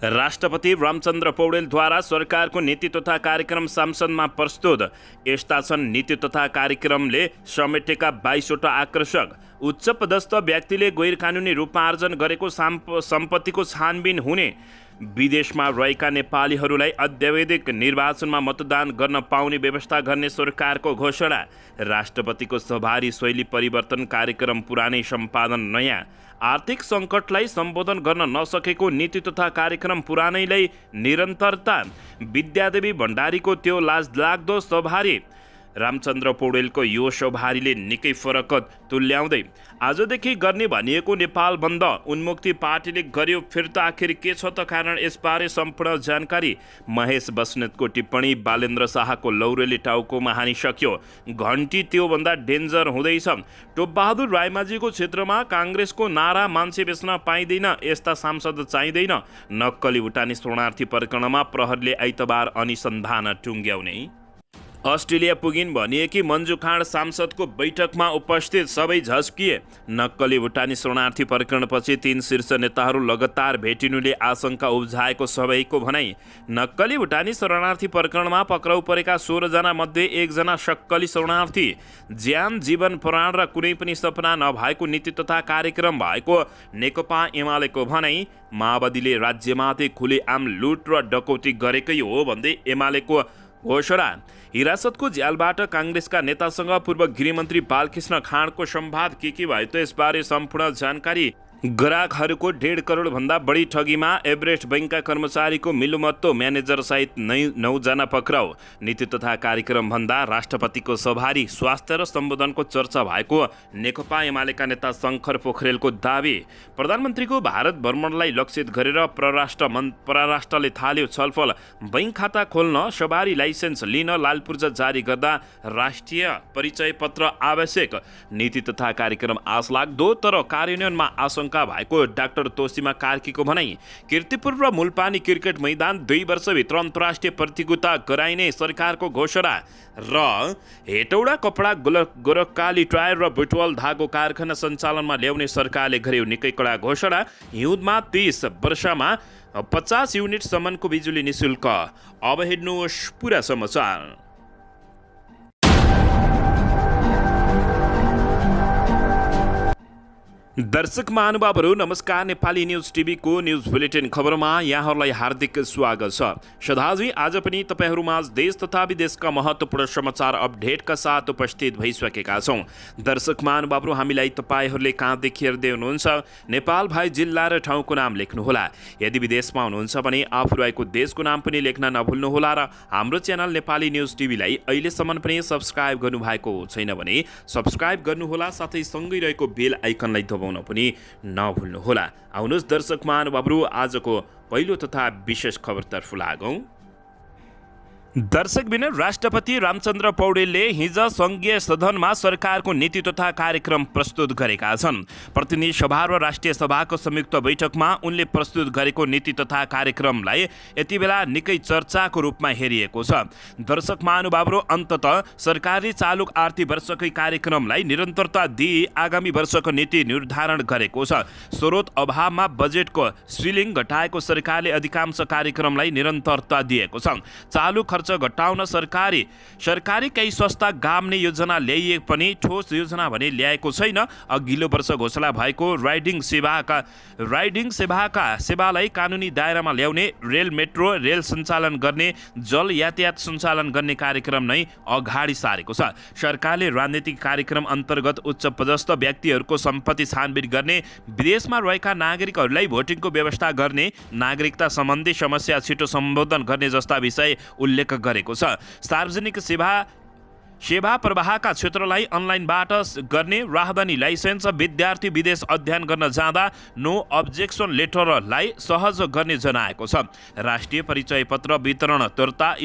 राष्ट्रपति रामचन्द्र पौडेलद्वारा सरकारको नीति तथा कार्यक्रम संसदमा प्रस्तुत। यस्ता छन् नीति तथा कार्यक्रमले समेटेका 22वटा आकर्षक। उच्च पदस्थ व्यक्तिले गैर कानुनी रूपमा आर्जन गरेको सम्पत्तिको छानबिन हुने। विदेशमा रहेका नेपालीहरूलाई अत्यावधिक निर्वाचनमा मतदान गर्न पाउने व्यवस्था गर्ने सरकारको घोषणा। राष्ट्रपतिको सभारी शैली परिवर्तन कार्यक्रम पुरानै सम्पादन नयाँ। आर्थिक सङ्कटलाई सम्बोधन गर्न नसकेको नीति तथा कार्यक्रम पुरानैलाई निरन्तरता। विद्यादेवी भण्डारीको त्यो लाजलाग्दो सभारी। रामचन्द्र पौडेलको यो सभारीले निकै फरक तुल्याउँदै आजदेखि गर्ने भनिएको नेपाल बन्द उन्मुक्ति पार्टीले गर्यो फिर्ता। आखिर के छ त कारण? यसबारे सम्पूर्ण जानकारी। महेश बस्नेतको टिप्पणी। बालेन्द्र शाहको लौरेली टाउकोमा हानिसक्यो। घन्टी त्योभन्दा डेन्जर हुँदैछ। टोपबहादुर रायमाझीको क्षेत्रमा काङ्ग्रेसको नारा मान्छे बेच्न पाइँदैन, यस्ता सांसद चाहिँदैन। नक्कली भुटानी शरणार्थी प्रकरणमा प्रहरीले आइतबार अनुसन्धान टुङ्ग्याउने। अस्ट्रेलिया पुगिन् भनिएकी मन्जु खाँड सांसदको बैठकमा उपस्थित, सबै झस्किए। नक्कली भुटानी शरणार्थी प्रकरणपछि 3 शीर्ष नेताहरू लगातार भेटिनुले आशंका उब्जाएको सबैको भनाइ। नक्कली भुटानी शरणार्थी प्रकरणमा पक्राउ परेका 16 जना मध्ये 1 जना सक्कली शरणार्थी। ज्यान जीवन प्राण र कुनै पनि सपना नभएको नीति तथा कार्यक्रम भएको नेकपा एमालेको भनाइ। माओवादीले राज्यमाथि खुलेआम लुट र डकौती गरेकै हो भन्दै एमालेको घोषणा। हिरासतको जेलबाट काङ्ग्रेसका नेतासँग पूर्व गृहमन्त्री बालकृष्ण खाँडको संवाद के भयो त यसबारे सम्पूर्ण जानकारी। ग्राहकहरूको 1.5 करोडभन्दा बढी ठगीमा एभरेस्ट बैंकका कर्मचारीको मिलुमत्तो, म्यानेजर सहित 9 जना पक्राउ। नीति तथा कार्यक्रम भन्दा राष्ट्रपतिको सभारी स्वास्थ्य र सम्बोधनको चर्चा भएको नेकपा एमालेका नेता शङ्कर पोखरेलको दावी। प्रधानमन्त्रीको भारत भ्रमणलाई लक्षित गरेर परराष्ट्रले थाल्यो छलफल। बैंक खाता खोल्न सवारी लाइसेन्स लिन लालपुर्जा जारी गर्दा राष्ट्रिय परिचय पत्र आवश्यक। नीति तथा कार्यक्रम आशलाग्दो तर कार्यान्वयनमा आशंका भएको डाक्टर तोसीमा कार्कीको भनाइ। कीर्तिपुर र मुलपानी क्रिकेट मैदान 2 वर्षभित्र अन्तर्राष्ट्रिय प्रतियोगिता गराइने सरकारको घोषणा। र हेटौडा कपडा गोरखकाली टायर र बुटवल धागो कारखाना सञ्चालनमा ल्याउने सरकारले गर्यो निकै कडा घोषणा। हिउँदमा 30 वर्षमा 50 युनिटसम्मको बिजुली निशुल्क। अब हेर्नुहोस् पुरा समाचार। दर्शक महानुभावहरू नमस्कार। नेपाली न्युज टिभीको न्युज बुलेटिन खबरमा यहाँहरूलाई हार्दिक स्वागत छ। सदाझै आज पनि तपाईँहरूमाझ देश तथा विदेशका महत्त्वपूर्ण समाचार अपडेटका साथ उपस्थित भइसकेका छौँ। दर्शक महानुभावहरू हामीलाई तपाईँहरूले कहाँदेखि हेर्दै हुनुहुन्छ नेपाल भाइ जिल्ला र ठाउँको नाम लेख्नुहोला। यदि विदेशमा हुनुहुन्छ भने आफू रहेको देशको नाम पनि लेख्न नभुल्नुहोला र हाम्रो च्यानल नेपाली न्युज टिभीलाई अहिलेसम्म पनि सब्स्क्राइब गर्नुभएको छैन भने सब्स्क्राइब गर्नुहोला, साथै सँगै रहेको बेल आइकनलाई दबाउन पनि नभुल्नुहोला। आउनुहोस् दर्शक महानुभावहरू आजको पहिलो तथा विशेष खबरतर्फ लागौं। दर्शकबिन राष्ट्रपति रामचन्द्र पौडेलले हिज संघीय सदनमा सरकारको नीति तथा कार्यक्रम प्रस्तुत गरेका छन्। प्रतिनिधि सभा र राष्ट्रिय सभाको संयुक्त बैठकमा उनले प्रस्तुत गरेको नीति तथा कार्यक्रमलाई यति बेला निकै चर्चाको रूपमा हेरिएको छ। दर्शक महानुभावहरू अन्ततः सरकारले चालु आर्थिक वर्षकै कार्यक्रमलाई निरन्तरता दिई आगामी वर्षको नीति निर्धारण गरेको छ। स्रोत अभावमा बजेटको सिलिङ घटाएको सरकारले अधिकांश कार्यक्रमलाई निरन्तरता दिएको छ। चालु खर्च घटाउन सरकारी केही सस्ता गाम्ने योजना ल्याइए पनि ठोस योजना भने ल्याएको छैन। अघिल्लो वर्ष घोषणा भएको राइडिङ सेवालाई कानुनी दायरामा ल्याउने, रेल मेट्रो रेल सञ्चालन गर्ने, जल यातायात सञ्चालन गर्ने कार्यक्रम नै अगाडि सारेको छ। सरकारले राजनीतिक कार्यक्रम अन्तर्गत उच्च पदस्थ व्यक्तिहरूको सम्पत्ति छानबिन गर्ने, विदेशमा रहेका नागरिकहरूलाई भोटिङको व्यवस्था गर्ने, नागरिकता सम्बन्धी समस्या छिटो सम्बोधन गर्ने जस्ता विषय उल्लेख गरेको छ। सार्वजनिक सेवा प्रवाहका क्षेत्रलाई अनलाइनबाट गर्ने, राहदानी लाइसेन्स, विद्यार्थी विदेश अध्ययन गर्न जाँदा नो अब्जेक्सन लेटरलाई सहज गर्ने जनाएको छ। राष्ट्रिय परिचय पत्र वितरण दर्ता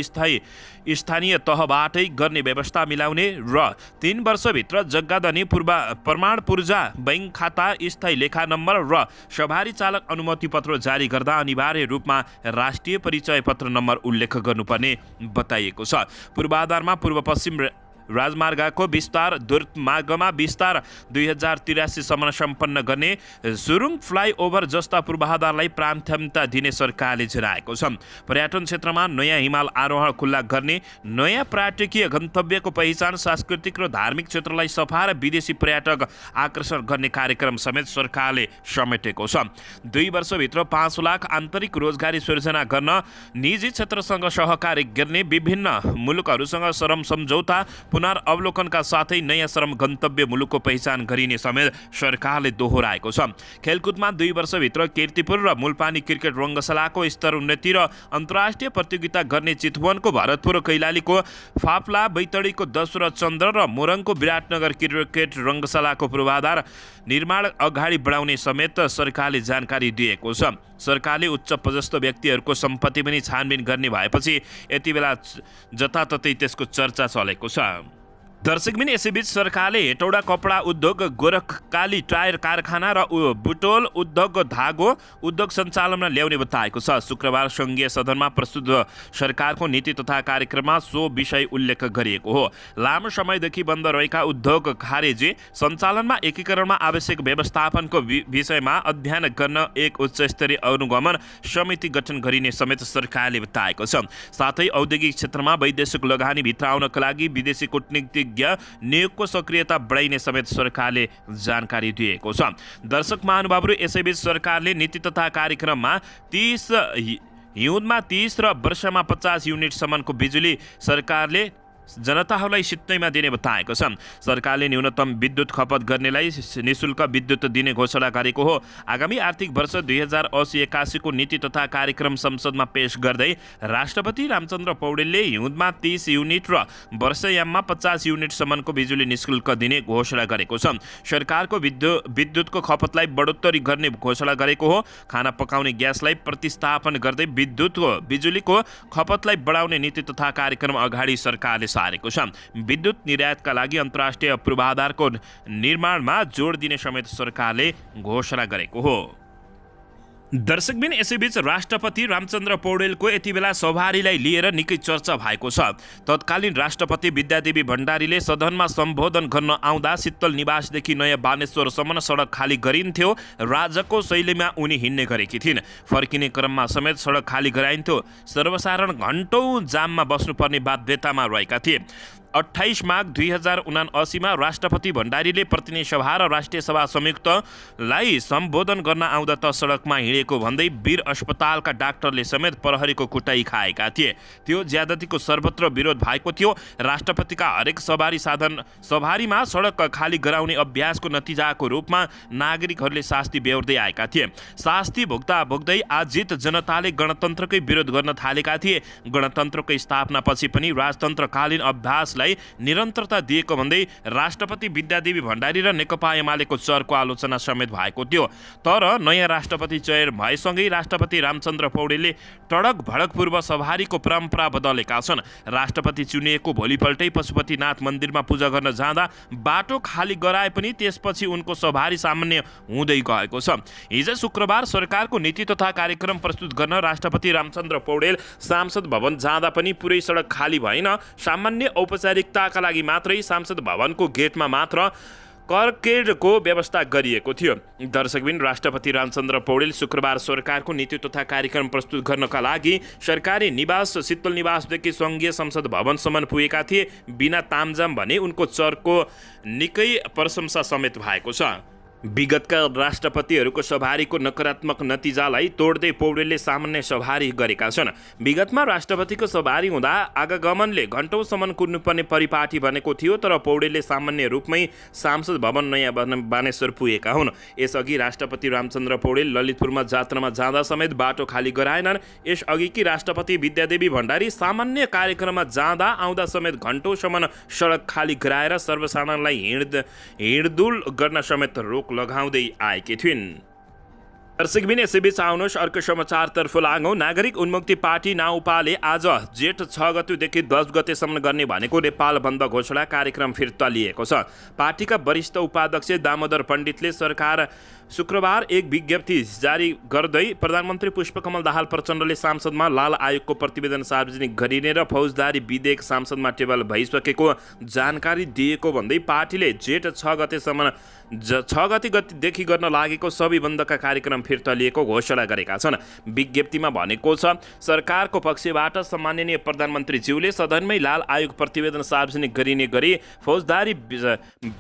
स्थानीय तहबाटै गर्ने व्यवस्था मिलाउने र 3 वर्षभित्र जग्गाधनी प्रमाण पूर्जा, बैंक खाता, स्थायी लेखा नम्बर र सवारी चालक अनुमति पत्र जारी गर्दा अनिवार्य रूपमा राष्ट्रिय परिचय पत्र नम्बर उल्लेख गर्नुपर्ने बताइएको छ। पूर्वाधारमा पूर्व पश्चिम राजमार्गको विस्तार, दुर्गमार्गमा विस्तार 2083 सम्म सम्पन्न गर्ने, सुरुङ फ्लाइओभर जस्ता पूर्वाधारलाई प्राथमिकता दिने सरकारले जनाएको छ। पर्यटन क्षेत्रमा नयाँ हिमाल आरोहण खुल्ला गर्ने, नयाँ पर्यटकीय गन्तव्यको पहिचान, सांस्कृतिक र धार्मिक क्षेत्रलाई सफा र विदेशी पर्यटक आकर्षण गर्ने कार्यक्रम समेत सरकारले समेटेको छ। 2 वर्षभित्र 5 लाख आन्तरिक रोजगारी सृजना गर्न, निजी क्षेत्रसँग सहकारी गर्ने, विभिन्न मुलुकहरूसँग श्रम सम्झौता पुनर्वलोकनका साथै नयाँ श्रम गन्तव्य मुलुकको पहिचान गरिने समेत सरकारले दोहोऱ्याएको छ। खेलकुदमा 2 वर्षभित्र कीर्तिपुर र मुलपानी क्रिकेट रङ्गशालाको स्तर उन्नति र अन्तर्राष्ट्रिय प्रतियोगिता गर्ने, चितवनको भरतपुर र कैलालीको फाप्ला, बैतडीको दशरथ चन्द्र र मोरङको विराटनगर क्रिकेट रङ्गशालाको पूर्वाधार निर्माण अगाडि बढाउने समेत सरकारले जानकारी दिएको छ। सरकारले उच्च पदस्थ व्यक्तिहरूको सम्पत्ति पनि छानबिन गर्ने भएपछि यति बेला जताततै त्यसको चर्चा चलेको छ। दर्शकबिन, यसैबीच सरकारले हेटौडा कपडा उद्योग, गोरखकाली टायर कारखाना र बुटोल उद्योग धागो उद्योग सञ्चालनमा ल्याउने बताएको छ। शुक्रबार सङ्घीय सदनमा प्रस्तुत सरकारको नीति तथा कार्यक्रममा सो विषय उल्लेख गरिएको हो। लामो समयदेखि बन्द रहेका उद्योग खारेजी सञ्चालनमा एकीकरणमा आवश्यक व्यवस्थापनको विषयमा अध्ययन गर्न एक उच्चस्तरीय अनुगमन समिति गठन गरिने समेत सरकारले बताएको छ। साथै औद्योगिक क्षेत्रमा वैदेशिक लगानी भित्राउनका लागि विदेशी कूटनीतिक नियोगको सक्रियता बढाइने समेत सरकारले जानकारी दिएको छ। दर्शक महानुभावहरू, यसैबीच सरकारले नीति तथा कार्यक्रममा 30 हिउँदमा 30 र वर्षमा 50 युनिटसम्मको बिजुली सरकारले जनताहरूलाई सित्तैमा दिने बताएको छ। सरकारले न्यूनतम विद्युत खपत गर्नेलाई निःशुल्क विद्युत दिने घोषणा गरेको हो। आगामी आर्थिक वर्ष 2080-81 को नीति तथा कार्यक्रम संसदमा पेश गर्दै राष्ट्रपति रामचन्द्र पौडेलले हिउँदमा 30 युनिट र वर्षयाममा 50 युनिटसम्मको बिजुली निःशुल्क दिने घोषणा गरेको छ। सरकारको विद्युतको खपतलाई बढोत्तरी गर्ने घोषणा गरेको हो। खाना पकाउने ग्यासलाई प्रतिस्थापन गर्दै बिजुलीको खपतलाई बढाउने नीति तथा कार्यक्रम अगाडि सरकारले सारेको छ। विद्युत निर्यातका लागि अन्तर्राष्ट्रिय पूर्वाधारको निर्माणमा जोड दिने समेत सरकारले घोषणा गरेको हो। दर्शकबिन, यसैबीच राष्ट्रपति रामचन्द्र पौडेलको यति बेला सवारीलाई लिएर निकै चर्चा भएको छ। तत्कालीन राष्ट्रपति विद्यादेवी भण्डारीले सदनमा सम्बोधन गर्न आउँदा शीतल निवासदेखि नयाँ बानेश्वरसम्म सडक खाली गरिन्थ्यो। राजाको शैलीमा उनी हिँड्ने गरेकी थिइन्। फर्किने क्रममा समेत सडक खाली गराइन्थ्यो। सर्वसाधारण घण्टौँ जाममा बस्नुपर्ने बाध्यतामा रहेका थिए। 28 माघ 2079 मा राष्ट्रपति भण्डारीले प्रतिनिधि सभा र राष्ट्रिय सभा संयुक्तलाई सम्बोधन गर्न आउँदा त सडकमा हिँडेको भन्दै वीर अस्पतालका डाक्टरले समेत प्रहरीको कुटाई खाएका थिए। त्यो ज्यादतीको सर्वत्र विरोध भएको थियो। राष्ट्रपतिका हरेक सवारीमा सडक खाली गराउने अभ्यासको नतिजाको रूपमा नागरिकहरूले शास्ति बेहोर्दै आएका थिए। शास्ति भोग्दा भोग्दै आजित जनताले गणतन्त्रकै विरोध गर्न थालेका थिए। गणतन्त्रको स्थापनापछि पनि राजतन्त्रकालीन अभ्यासलाई निरन्तरता दिएको भन्दै राष्ट्रपति विद्यादेवी भण्डारी र नेकपा एमालेको चरको आलोचना समेत भएको थियो। तर नयाँ राष्ट्रपति चयन भएसँगै राष्ट्रपति रामचन्द्र पौडेलले टडक भडक पूर्व सवारीको परम्परा बदलेका छन्। राष्ट्रपति चुनिएको भोलिपल्टै पशुपतिनाथ मन्दिरमा पूजा गर्न जाँदा बाटो खाली गराए पनि त्यसपछि उनको सवारी सामान्य हुँदै गएको छ। हिजो शुक्रबार सरकारको नीति तथा कार्यक्रम प्रस्तुत गर्न राष्ट्रपति रामचन्द्र पौडेल सांसद भवन जाँदा पनि पुरै सडक खाली भएन। सामान्य औपचारिकताका लागि मात्रै सांसद भवनको गेटमा मात्र करकेडको व्यवस्था गरिएको थियो। दर्शकबिन, राष्ट्रपति रामचन्द्र पौडेल शुक्रबार सरकारको नीति तथा कार्यक्रम प्रस्तुत गर्नका लागि सरकारी निवास शीतल निवासदेखि सङ्घीय संसद भवनसम्म पुगेका थिए। बिना तामझाम भने उनको चरको निकै प्रशंसा समेत भएको छ। विगतका राष्ट्रपतिहरूको सवारीको नकारात्मक नतिजालाई तोड्दै पौडेलले सामान्य सवारी गरेका छन्। विगतमा राष्ट्रपतिको सवारी हुँदा आगमनले घण्टौँसम्म कुर्नुपर्ने परिपाटी बनेको थियो। तर पौडेलले सामान्य रूपमै सांसद भवन नयाँ बानेश्वर पुगेका हुन्। यसअघि राष्ट्रपति रामचन्द्र पौडेल ललितपुरमा जात्रामा जाँदा समेत बाटो खाली गराएनन्। यसअघिकी राष्ट्रपति विद्यादेवी भण्डारी सामान्य कार्यक्रममा जाँदा आउँदा समेत घण्टौँसम्म सडक खाली गराएर सर्वसाधारणलाई हिँडडुल गर्न समेत रोक लगाउँदै आएकी थिइन्। दर्शकबिन, यसैबीच आउनुहोस् अर्को समाचारतर्फ लागौँ। नागरिक उन्मुक्ति पार्टी नाउपाले आज जेठ 6 गतेदेखि 10 गतेसम्म गर्ने भनेको नेपाल बन्द घोषणा कार्यक्रम फिर्ता लिएको छ। पार्टीका वरिष्ठ उपाध्यक्ष दामोदर पण्डितले सरकार शुक्रबार एक विज्ञप्ति जारी गर्दै प्रधानमन्त्री पुष्पकमल दाहाल प्रचण्डले संसदमा लाल आयोगको प्रतिवेदन सार्वजनिक गरिने र फौजदारी विधेयक संसदमा टेबल भइसकेको जानकारी दिएको भन्दै पार्टीले जेठ 6 गतेदेखि गर्न लागेको सबै बन्दका कार्यक्रम फिर्ता लिएको घोषणा गरेका छन्। विज्ञप्तिमा भनेको छ, सरकारको पक्षबाट सम्माननीय प्रधानमन्त्रीज्यूले सदनमै लाल आयोग प्रतिवेदन सार्वजनिक गरिने गरी फौजदारी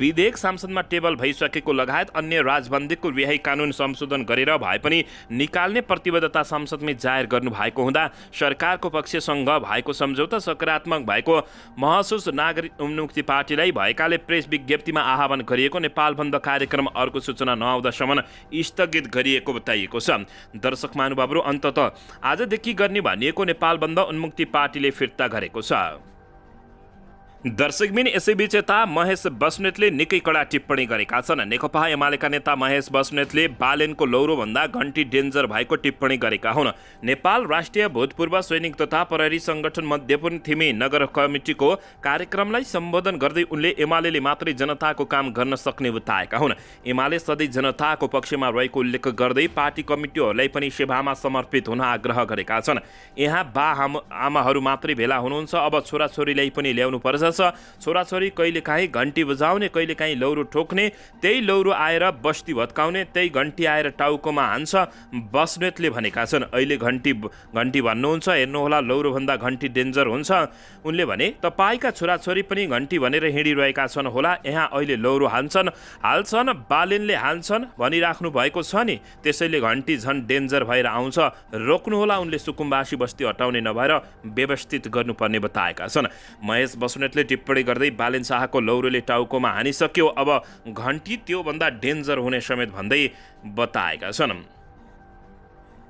विधेयक संसदमा टेबल भइसकेको लगायत अन्य राजबन्दीको रिहाई कानुन संशोधन गरेर भए पनि निकाल्ने प्रतिबद्धता संसदमै जाहेर गर्नुभएको हुँदा सरकारको पक्षसँग भएको सम्झौता सकारात्मक भएको महसुस नागरिक उन्मुक्ति पार्टीलाई भएकाले प्रेस विज्ञप्तिमा आह्वान गरिएको नेपाल बन्द कार्यक्रम अर्को सूचना नआउँदासम्म स्थगित गरिएको बताइएको छ। दर्शक महानुभावहरू, अन्ततः आजदेखि गर्ने भनिएको नेपाल बन्द उन्मुक्ति पार्टीले फिर्ता गरेको छ। दर्शकबिन यसैबीच यता महेश बस्नेतले निकै कडा टिप्पणी गरेका छन्। नेकपा एमालेका नेता महेश बस्नेतले बालेनको लौरोभन्दा घन्टी डेन्जर भएको टिप्पणी गरेका हुन्। नेपाल राष्ट्रिय भूतपूर्व सैनिक तथा प्रहरी संगठन मध्यपुर थिमी नगर कमिटीको कार्यक्रमलाई सम्बोधन गर्दै उनले एमालेले मात्रै जनताको काम गर्न सक्ने बताएका हुन्। एमाले सधैँ जनताको पक्षमा रहेको उल्लेख गर्दै पार्टी कमिटीहरूलाई पनि सेवामा समर्पित हुन आग्रह गरेका छन्। यहाँ बा आमाहरू मात्रै भेला हुनुहुन्छ, अब छोराछोरीलाई पनि ल्याउनु पर्छ। छोराछोरी कहिलेकाहीँ घन्टी बजाउने, कहिलेकाहीँ लौरो ठोक्ने, त्यही लौरो आएर बस्ती भत्काउने, त्यही घन्टी आएर टाउकोमा हान्छ, बस्नेतले भनेका छन्। अहिले घन्टी भन्नुहुन्छ, हेर्नुहोला लौरोभन्दा घन्टी डेन्जर हुन्छ। उनले भने, तपाईँका छोराछोरी पनि घन्टी भनेर हिँडिरहेका छन् होला, यहाँ अहिले लौरो हाल्छन्, बालेनले हाल्छन् भनिराख्नु भएको छ नि, त्यसैले घन्टी झन् डेन्जर भएर आउँछ, रोक्नुहोला। उनले सुकुम्बासी बस्ती हटाउने नभएर व्यवस्थित गर्नुपर्ने बताएका छन्। महेश बस्नेतले टिप्पणी गर्दै बालेन शाहको लौरोले टाउकोमा हानिसक्यो, अब घन्टी त्योभन्दा डेन्जर हुने समेत भन्दै बताएका छन्।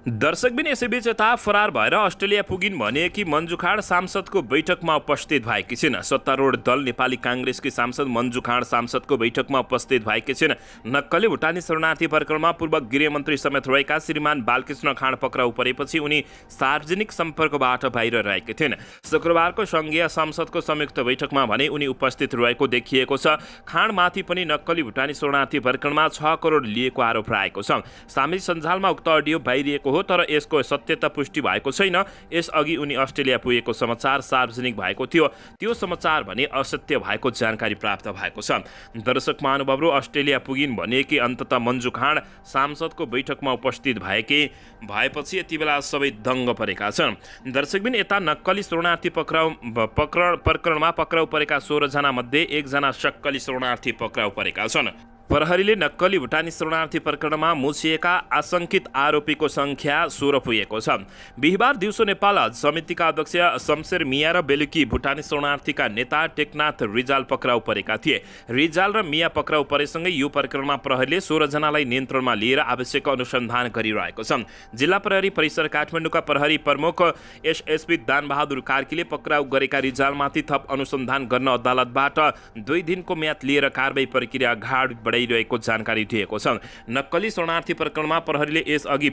दर्शकबिन यसैबीच यता फरार भएर अस्ट्रेलिया पुगिन् भनेकी मन्जु खाँड सांसदको बैठकमा उपस्थित भएकी छिन्। सत्तारूढ दल नेपाली काङ्ग्रेसकी सांसद मन्जु खाँड सांसदको बैठकमा उपस्थित भएकी छिन्। नक्कली भुटानी शरणार्थी प्रकरणमा पूर्व गृहमन्त्री समेत रहेका श्रीमान बालकृष्ण खाँड पक्राउ परेपछि उनी सार्वजनिक सम्पर्कबाट बाहिर रहेकी थिइन्। शुक्रबारको सङ्घीय संसदको संयुक्त बैठकमा भने उनी उपस्थित रहेको देखिएको छ। खाँडमाथि पनि नक्कली भुटानी शरणार्थी प्रकरणमा 6 करोड लिएको आरोप रहेको छ। सामाजिक सञ्जालमा उक्त अडियो बाहिरिएको हो, तर यसको सत्यता पुष्टि भएको छैन। यसअघि उनी अस्ट्रेलिया पुगेको समाचार सार्वजनिक भएको थियो, त्यो समाचार भने असत्य भएको जानकारी प्राप्त भएको छ। दर्शक महानुभावहरू, अस्ट्रेलिया पुगिन् भनेकी अन्ततः मन्जु खाँड सांसदको बैठकमा उपस्थित भएपछि यति बेला सबै दङ्ग परेका छन्। दर्शकबिन यता नक्कली शरणार्थी प्रकरणमा पक्राउ परेका 16 जना मध्ये 1 जना सक्कली शरणार्थी पक्राउ परेका छन्। प्रहरीले नक्कली भुटानी शरणार्थी प्रकरणमा मुछिएका आशंकित आरोपीको संख्या 16 पुगेको छ। बिहिबार दिउँसो नेपाल हज समितिका अध्यक्ष शमशेर मिया र बेलुकी भुटानी शरणार्थीका नेता टेकनाथ रिजाल पक्राउ परेका थिए। रिजाल र मिया पक्राउ परेसँगै यो प्रकरणमा प्रहरीले 16 जनालाई नियन्त्रणमा लिएर आवश्यक अनुसन्धान गरिरहेको छ। जिल्ला प्रहरी परिसर काठमाडौँका प्रहरी प्रमुख एसएसपी दानबहादुर कार्कीले पक्राउ गरेका रिजालमाथि थप अनुसन्धान गर्न अदालतबाट 2 दिनको म्याद लिएर कारबाही प्रक्रिया अगाडि रहेको जानकारी दिएको छ। नक्कली शरणार्थी प्रकरणमा प्रहरीले यसअघि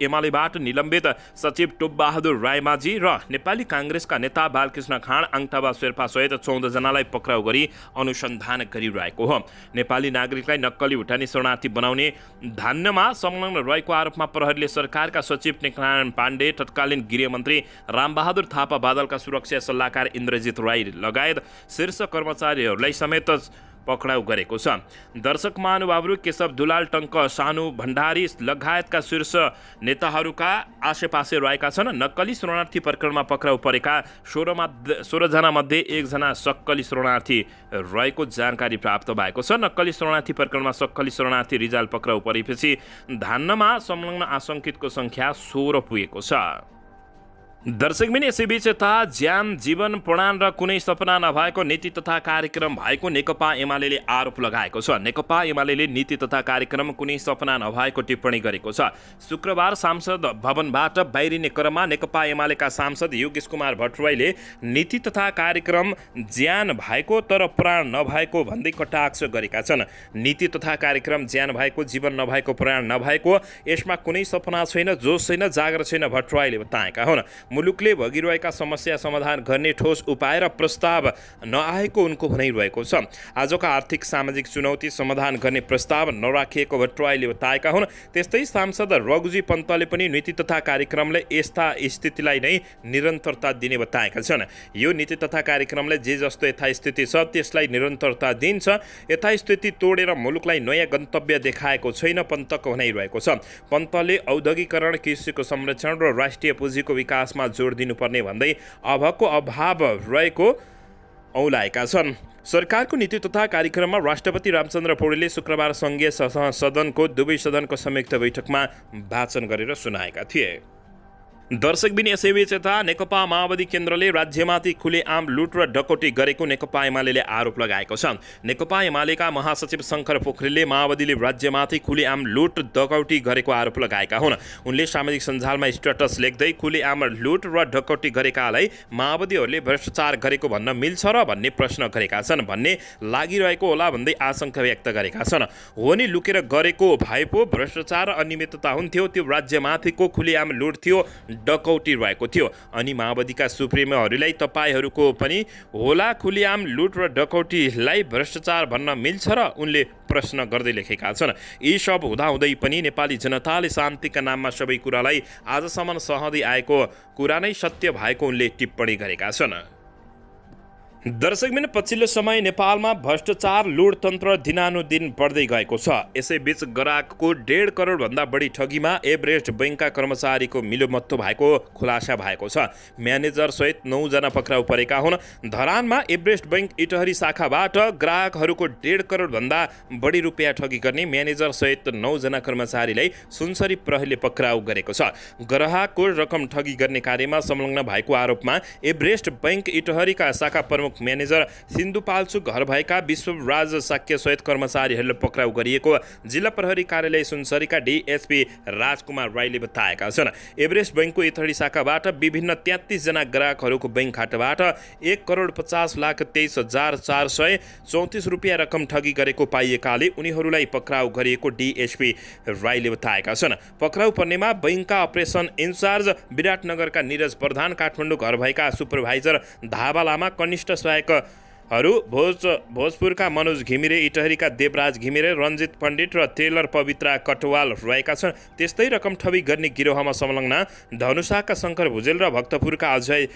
एमालेबाट निलम्बित सचिव टोपबहादुर रायमाझी र नेपाली काङ्ग्रेसका नेता बालकृष्ण खाँड, आङटाबा शेर्पा सहित 14 जनालाई पक्राउ गरी अनुसन्धान गरिरहेको हो। नेपाली नागरिकलाई नक्कली भुटानी शरणार्थी बनाउने धान्यमा संलग्न रहेको आरोपमा प्रहरीले सरकारका सचिव टेकनारायण पाण्डे, तत्कालीन गृहमन्त्री रामबहादुर थापा, बादलका सुरक्षा सल्लाहकार इन्द्रजित राई लगायत शीर्ष कर्मचारीहरूलाई समेत पक्राउ गरेको छ। दर्शक महानुभावहरू, केशव दुलाल, टङ्क सानु भण्डारी लगायतका शीर्ष नेताहरूका आसेपासे रहेका छन्। नक्कली शरणार्थी प्रकरणमा पक्राउ परेका 16 जना मध्ये 1 जना सक्कली शरणार्थी रहेको जानकारी प्राप्त भएको छ। नक्कली शरणार्थी प्रकरणमा सक्कली शरणार्थी रिजाल पक्राउ परेपछि धान्नमा संलग्न आशंकितको संख्या 16 पुगेको छ। दर्शकबिन यसैबीच यता ज्यान, जीवन, प्राण र कुनै सपना नभएको नीति तथा कार्यक्रम भएको नेकपा एमाले आरोप लगाएको छ। नेकपा एमाले नीति तथा कार्यक्रम कुनै सपना नभएको टिप्पणी गरेको छ। शुक्रबार सांसद भवनबाट बाहिरिने क्रममा नेकपा एमालेका सांसद योगेश कुमार भट्टराईले नीति तथा कार्यक्रम ज्यान भएको तर प्राण नभएको भन्दै कटाक्ष गरेका छन्। नीति तथा कार्यक्रम ज्यान भएको, जीवन नभएको, प्राण नभएको, यसमा कुनै सपना छैन, जोस छैन, जागर छैन, भट्टराईले बताएका हुन्। मुलुकले भोगिरहेका समस्या समाधान गर्ने ठोस उपाय र प्रस्ताव नआएको उनको भनाइरहेको छ। आजको आर्थिक सामाजिक चुनौती समाधान गर्ने प्रस्ताव नराखिएको भट्टराईले बताएका हुन्। त्यस्तै सांसद रघुजी पन्तले पनि नीति तथा कार्यक्रमले यस्ता स्थितिलाई नै निरन्तरता दिने बताएका छन्। यो नीति तथा कार्यक्रमले जे जस्तो यथास्थिति छ त्यसलाई निरन्तरता दिन्छ। यथास्थिति तोडेर मुलुकलाई नयाँ गन्तव्य देखाएको छैन, पन्तको भनाइरहेको छ। पन्तले औद्योगिकरण, कृषिको संरक्षण र राष्ट्रिय पुँजीको विकासमा जोड दिनुपर्ने भन्दै अभावको अभाव रहेको औलाएका छन्। सरकारको नीति तथा कार्यक्रममा राष्ट्रपति रामचन्द्र पौडेलले शुक्रबार सङ्घीय सदनको दुवै सदनको संयुक्त बैठकमा वाचन गरेर सुनाएका थिए। दर्शकबिन यसैबीच यता नेकपा माओवादी केन्द्रले राज्यमाथि खुलेआम लुट र डकौटी गरेको नेकपा एमाले आरोप लगाएको छ। नेकपा एमालेका महासचिव शङ्कर पोखरेलले माओवादीले राज्यमाथि खुलेआम लुट डकौटी गरेको आरोप लगाएका हुन्। उनले सामाजिक सञ्जालमा स्ट्याटस लेख्दै खुलेआम लुट र डकौटी गरेकालाई माओवादीहरूले भ्रष्टाचार गरेको भन्न मिल्छ र भन्ने प्रश्न गरेका छन् भन्ने लागिरहेको होला भन्दै आशंका व्यक्त गरेका छन्। हो नि लुकेर गरेको भए पो भ्रष्टाचार र अनियमितता हुन्थ्यो, त्यो राज्यमाथिको खुलेआम लुट थियो, डकौटी रहेको थियो। अनि माओवादीका सुप्रिमोहरूलाई तपाईँहरूको पनि होला खुलेआम लुट र डकौटीलाई भ्रष्टाचार भन्न मिल्छ र उनले प्रश्न गर्दै लेखेका छन्। यी सब हुँदाहुँदै पनि नेपाली जनताले शान्तिका नाममा सबै कुरालाई आजसम्म सहँदै आएको कुरा नै सत्य भएको उनले टिप्पणी गरेका छन्। दर्शकबिन पछिल्लो समय नेपालमा भ्रष्टाचार लुटतन्त्र दिनानुदिन बढ्दै गएको छ। यसैबीच ग्राहकको 1.5 करोडभन्दा बढी ठगीमा एभरेस्ट बैंकका कर्मचारीको मिलोमत्तो भएको खुलासा भएको छ। म्यानेजर सहित 9 जना पक्राउ परेका हुन्। धरानमा एभरेस्ट बैंक इटहरी शाखाबाट ग्राहकहरूको 1.5 करोडभन्दा बढी रुपियाँ ठगी गर्ने म्यानेजर सहित 9 जना कर्मचारीलाई सुनसरी प्रहरीले पक्राउ गरेको छ। ग्राहकको रकम ठगी गर्ने कार्यमा संलग्न भएको आरोपमा एभरेस्ट बैंक इटहरीका शाखा प्रमुख म्यानेजर सिन्धुपाल्चोक घर भएका विश्वराज साक्य सहित कर्मचारीहरूले पक्राउ गरिएको जिल्ला प्रहरी कार्यालय सुनसरीका डीएसपी राजकुमार राईले बताएका छन्। एभरेस्ट बैंकको इटहरी शाखाबाट विभिन्न 33 जना ग्राहकहरूको बैंक खाताबाट 1,50,23,434 रुपियाँ रकम ठगी गरेको पाइएकाले उनीहरूलाई पक्राउ गरिएको डीएसपी राईले बताएका छन्। पक्राउ पर्नेमा बैंकका अपरेसन इन्चार्ज विराटनगरका निरज प्रधान, काठमाडौँ घर भएका सुपरभाइजर धावा लामा, कनिष्ठ सहायकहरू भोजपुरका मनोज घिमिरे, इटहरीका देवराज घिमिरे, रञ्जित पण्डित र टेलर पवित्रा कटवाल रहेका छन्। त्यस्तै रकम ठगी गर्ने गिरोहमा संलग्न धनुषाका शङ्कर भुजेल र भक्तपुरका अजय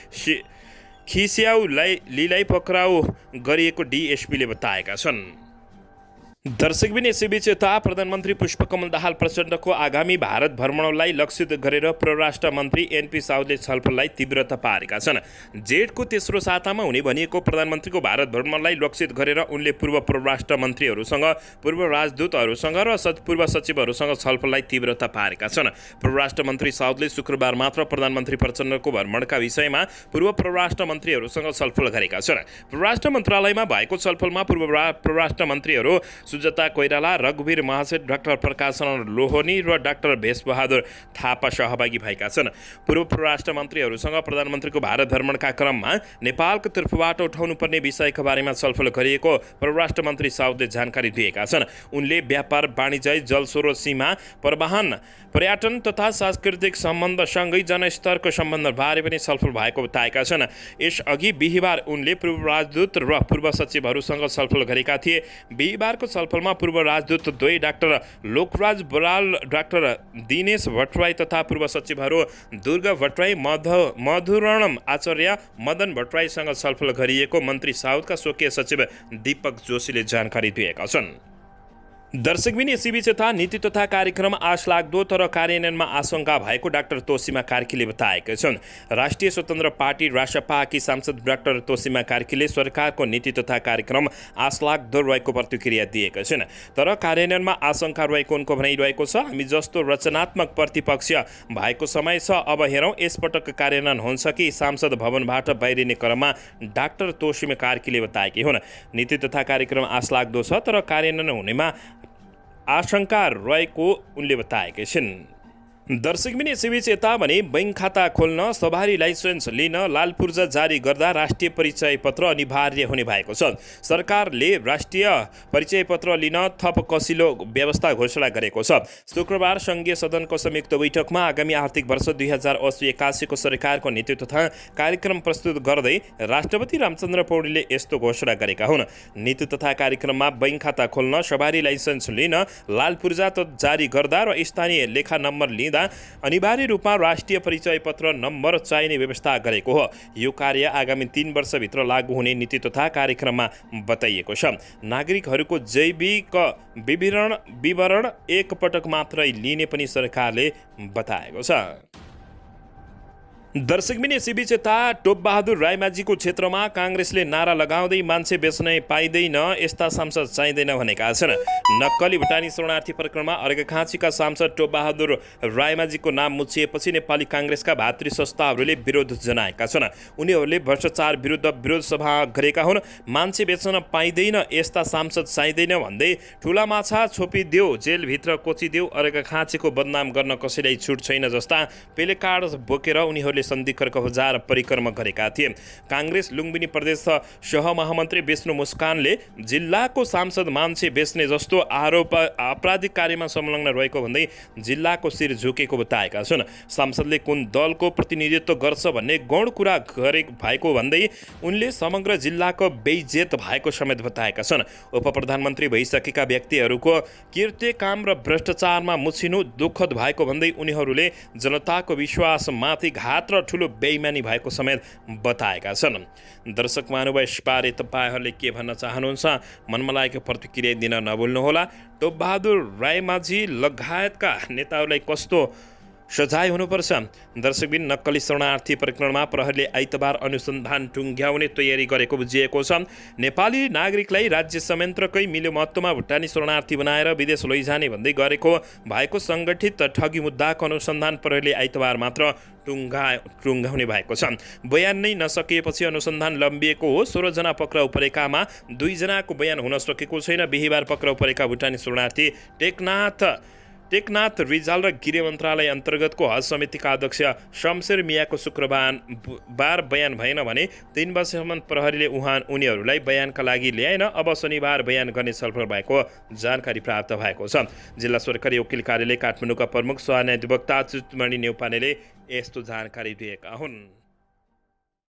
खिस्याउलीलाई पक्राउ गरिएको डीएसपीले बताएका छन्। दर्शकबिन यसैबीच यता प्रधानमन्त्री पुष्पकमल दाहाल प्रचण्डको आगामी भारत भ्रमणलाई लक्षित गरेर परराष्ट्र मन्त्री एनपी साउदले छलफललाई तीव्रता पारेका छन्। जेठको तेस्रो सातामा हुने भनिएको प्रधानमन्त्रीको भारत भ्रमणलाई लक्षित गरेर उनले पूर्व परराष्ट्र मन्त्रीहरूसँग, पूर्व राजदूतहरूसँग र पूर्व सचिवहरूसँग छलफललाई तीव्रता पारेका छन्। परराष्ट्र मन्त्री साउदले शुक्रबार मात्र प्रधानमन्त्री प्रचण्डको भ्रमणका विषयमा पूर्व परराष्ट्र मन्त्रीहरूसँग छलफल गरेका छन्। परराष्ट्र मन्त्रालयमा भएको छलफलमा पूर्व परराष्ट्र मन्त्रीहरू सुजाता कोइराला, रघुवीर महासेठ, डाक्टर प्रकाश लोहनी र डाक्टर भेषबहादुर थापा सहभागी भएका छन्। पूर्व परराष्ट्र मन्त्रीहरूसँग प्रधानमन्त्रीको भारत भ्रमणका क्रममा नेपालको तर्फबाट उठाउनुपर्ने विषयका बारेमा छलफल गरिएको परराष्ट्र मन्त्री साउदले जानकारी दिएका छन्। उनले व्यापार, वाणिज्य, जलस्रोत, सीमा प्रवाहन, पर्यटन तथा सांस्कृतिक सम्बन्धसँगै जनस्तरको सम्बन्धबारे पनि छलफल भएको बताएका छन्। यसअघि बिहिबार उनले पूर्व राजदूत र पूर्व सचिवहरूसँग छलफल गरेका थिए। बिहिबारको छलफलमा पूर्व राजदूत द्वय डाक्टर लोकराज बराल, डाक्टर दिनेश भट्टराई तथा पूर्व सचिवहरू दुर्गा भट्टराई, मधुरणम आचार्य, मदन भट्टराईसँग छलफल गरिएको मन्त्री साउदका स्वकीय सचिव दीपक जोशीले जानकारी दिएका छन्। दर्शकबिन यसैबीच यता नीति तथा कार्यक्रम आशलाग्दो तर कार्यान्वयनमा आशंका भएको डाक्टर तोसीमा कार्कीले बताएका छन्। राष्ट्रिय स्वतन्त्र पार्टी रासपाकी सांसद डाक्टर तोसीमा कार्कीले सरकारको नीति तथा कार्यक्रम आशलाग्दो रहेको प्रतिक्रिया दिएका छन्। तर कार्यान्वयनमा आशंका रहेको उनको भनाइरहेको छ। हामी जस्तो रचनात्मक प्रतिपक्ष भएको समय छ, अब हेरौँ यसपटक कार्यान्वयन हुन्छ कि। सांसद भवनबाट बाहिरिने क्रममा डाक्टर तोसीमा कार्कीले बताएकी हुन्। नीति तथा कार्यक्रम आशलाग्दो छ तर कार्यान्वयन हुनेमा आशंका रहेको उनले बताएका छिन्। दर्शकबिन यसैबीच यता भने बैङ्क खाता खोल्न सवारी लाइसेन्स लिन लाल पूर्जा जारी गर्दा राष्ट्रिय परिचय पत्र अनिवार्य हुने भएको छ। सरकारले राष्ट्रिय परिचय पत्र लिन थप कसिलो व्यवस्था घोषणा गरेको छ। शुक्रबार सङ्घीय सदनको संयुक्त बैठकमा आगामी आर्थिक वर्ष 2080-81 को सरकारको नीति तथा कार्यक्रम प्रस्तुत गर्दै राष्ट्रपति रामचन्द्र पौडेलले यस्तो घोषणा गरेका हुन्। नीति तथा कार्यक्रममा बैङ्क खाता खोल्न सवारी लाइसेन्स लिन लाल पूर्जा जारी गर्दा र स्थानीय लेखा नम्बर लिँदा अनिवार्य रूपमा राष्ट्रिय परिचय पत्र नम्बर चाहिने व्यवस्था गरेको हो। यो कार्य आगामी 3 वर्षभित्र लागू हुने नीति तथा कार्यक्रममा बताइएको छ। नागरिकहरूको जैविक विवरण एक पटक मात्रै लिने पनि सरकारले बताएको छ। दर्शकबिन यसैबीच यता टोपबहादुर रायमाझीको क्षेत्रमा काङ्ग्रेसले नारा लगाउँदै मान्छे बेच्नै पाइँदैन, यस्ता सांसद चाहिँदैन भनेका छन्। नक्कली भुटानी शरणार्थी प्रकरणमा अर्घाखाँचीका सांसद टोपबहादुर रायमाझीको नाम मुछिएपछि नेपाली काङ्ग्रेसका भातृ संस्थाहरूले विरोध जनाएका छन्। उनीहरूले भ्रष्टाचार विरुद्ध विरोध सभा गरेका हुन्। मान्छे बेच्न पाइँदैन, यस्ता सांसद चाहिँदैन भन्दै ठुला माछा छोपिदेऊ, जेलभित्र कोचिदेऊ, अर्घाखाँचीको बदनाम गर्न कसैलाई छुट छैन जस्ता पेलेकार्ड बोकेर उनीहरूले सन्धिखर्क बजार परिक्रमा गरेका थिए। काङ्ग्रेस लुम्बिनी प्रदेश सहमहामन्त्री विष्णु मुस्कानले जिल्लाको सांसद मान्छे बेच्ने जस्तो आरोप आपराधिक कार्यमा संलग्न रहेको भन्दै जिल्लाको शिर झुकेको बताएका छन्। सांसदले कुन दलको प्रतिनिधित्व गर्छ भन्ने गौण कुरा गरे भएको भन्दै उनले समग्र जिल्लाको बेइज्जत भएको समेत बताएका छन्। उपप्रधानमन्त्री भइसकेका व्यक्तिहरूको कृत्य काम र भ्रष्टाचारमा मुछिनु दुःखद भएको भन्दै उनीहरूले जनताको विश्वासमाथि घात र ठुलो बेइमानी भएको समेत बताएका छन्। दर्शक महानुभाव, यसबारे तपाईँहरूले के भन्न चाहनुहुन्छ? मनमा लागेको प्रतिक्रिया दिन नभुल्नुहोला। टोपबहादुर रायमाझी लगायतका नेताहरूलाई कस्तो सजाय हुनुपर्छ? दर्शकबिन, नक्कली शरणार्थी प्रकरणमा प्रहरीले आइतबार अनुसन्धान टुङ्ग्याउने तयारी गरेको बुझिएको छ। नेपाली नागरिकलाई राज्य संयन्त्रकै मिलोमत्तोमा भुटानी शरणार्थी बनाएर विदेश लैजाने भन्दै गरेको भएको सङ्गठित ठगी मुद्दाको अनुसन्धान प्रहरीले आइतबार मात्र टुङ्गाउने भएको छ। बयान नै नसकिएपछि अनुसन्धान लम्बिएको हो। 16 जना पक्राउ परेकामा 2 जनाको बयान हुन सकेको छैन। बिहिबार पक्राउ परेका भुटानी शरणार्थी टेकनाथ रिजाल र गृह मन्त्रालय अन्तर्गतको हज समितिका अध्यक्ष शमशेर मियाको शुक्रबार बयान भएन भने 3 वर्षसम्म प्रहरीले उनीहरूलाई बयानका लागि ल्याएन। अब शनिबार बयान गर्ने छलफल भएको जानकारी प्राप्त भएको छ। जिल्ला सरकारी वकिल कार्यालय काठमाडौँका प्रमुख सहन्यायाधिवक्ता चितमणि न्यौपानेले यस्तो जानकारी दिएका हुन्।